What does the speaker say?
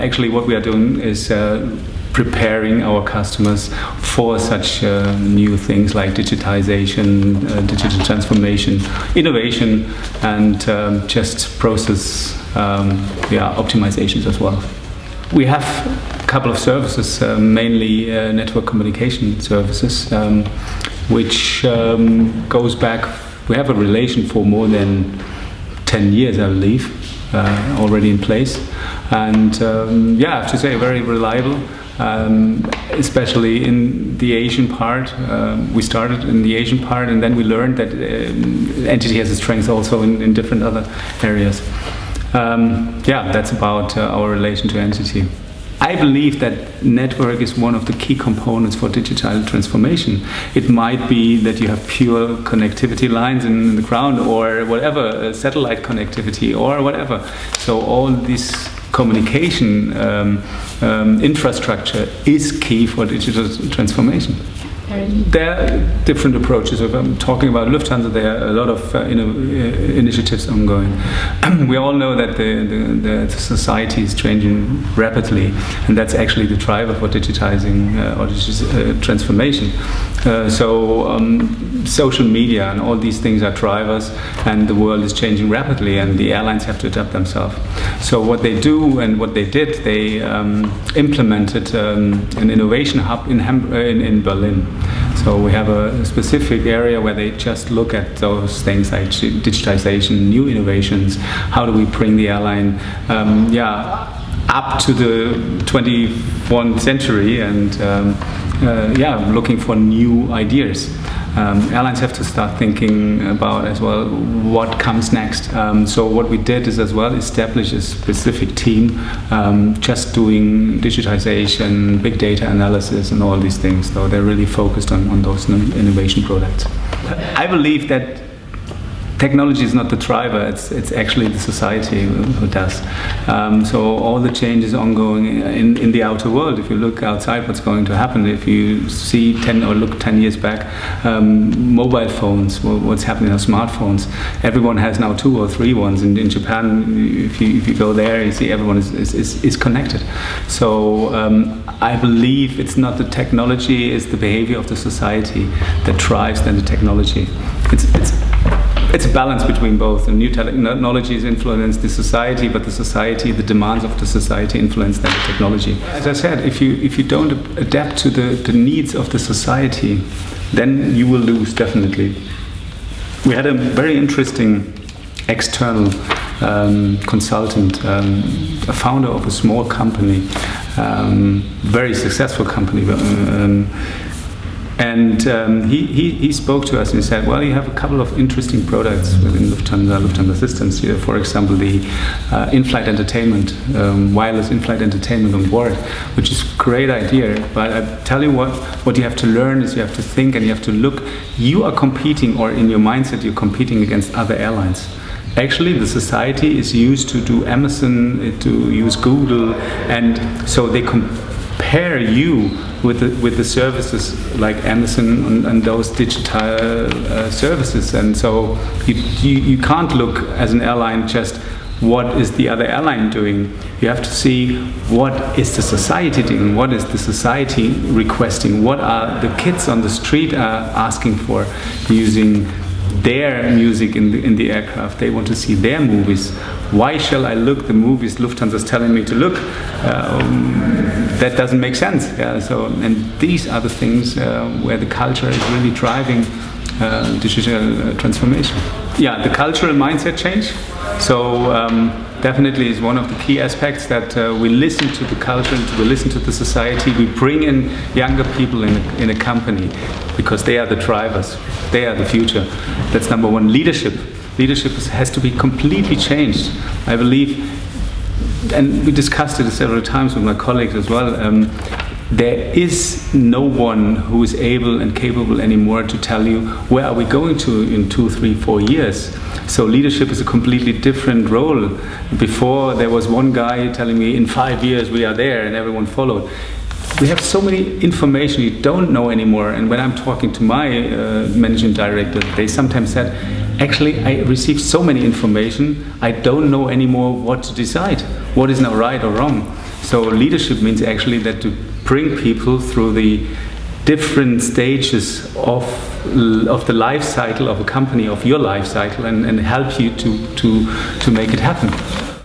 actually what we are doing is preparing our customers for such new things like digitization, digital transformation, innovation, and just process optimizations as well. We have a couple of services, mainly network communication services, which goes back. We have a relation for more than 10 years, I believe, already in place, and I have to say very reliable. Especially in the Asian part. We started in the Asian part, and then we learned that NTT has a strength also in different other areas. That's about our relation to NTT. I believe that network is one of the key components for digital transformation. It might be that you have pure connectivity lines in the ground, or whatever, satellite connectivity or whatever. So all this communication infrastructure is key for digital transformation. There are different approaches. If I'm talking about Lufthansa, there are a lot of initiatives ongoing. We all know that the society is changing rapidly, and that's actually the driver for digitizing or transformation. Social media and all these things are drivers, and the world is changing rapidly, and the airlines have to adapt themselves. So what they do and what they did, they implemented an innovation hub in Berlin. So we have a specific area where they just look at those things like digitization, new innovations. How do we bring the airline up to the 21st century, and looking for new ideas. Airlines have to start thinking about as well what comes next. So what we did is as well establish a specific team just doing digitization, big data analysis and all these things. So they're really focused on those innovation products. I believe that technology is not the driver, it's actually the society who does. So all the changes ongoing in the outer world, if you look outside what's going to happen, if you see 10 years back, mobile phones, what's happening on smartphones, everyone has now 2 or 3 ones. In Japan, if you go there, you see everyone is connected. So I believe it's not the technology, it's the behavior of the society that drives then the technology. It's a balance between both. And new technologies influence the society, but the demands of the society influence then the technology. As I said, if you don't adapt to the needs of the society, then you will lose, definitely. We had a very interesting external consultant, a founder of a small company, very successful company, and he spoke to us and he said, well, you have a couple of interesting products within Lufthansa Systems here. For example, the in-flight entertainment, wireless in-flight entertainment on board, which is a great idea. But I tell you what you have to learn is you have to think and you have to look. You are competing, or in your mindset, you're competing against other airlines. Actually, the society is used to do Amazon, to use Google, and so they compare you with the services like Amazon and those digital services, and so you can't look as an airline just what is the other airline doing. You have to see what is the society doing, what is the society requesting, what are the kids on the street are asking for, using their music in the aircraft. They want to see their movies. Why shall I look the movies Lufthansa is telling me to look? That doesn't make sense. And these are the things where the culture is really driving digital transformation. The cultural mindset change. So definitely is one of the key aspects that we listen to the culture, we listen to the society, we bring in younger people in a company because they are the drivers, they are the future. That's number one. Leadership has to be completely changed, I believe, and we discussed it several times with my colleagues as well. There is no one who is able and capable anymore to tell you where are we going to in 2, 3, 4 years. So leadership is a completely different role. Before there was one guy telling me in 5 years we are there, and everyone followed. We have so many information you don't know anymore. And when I'm talking to my managing director, they sometimes said, actually I received so many information, I don't know anymore what to decide, what is now right or wrong. So leadership means actually that to bring people through the different stages of the life cycle of a company, of your life cycle, and help you to make it happen.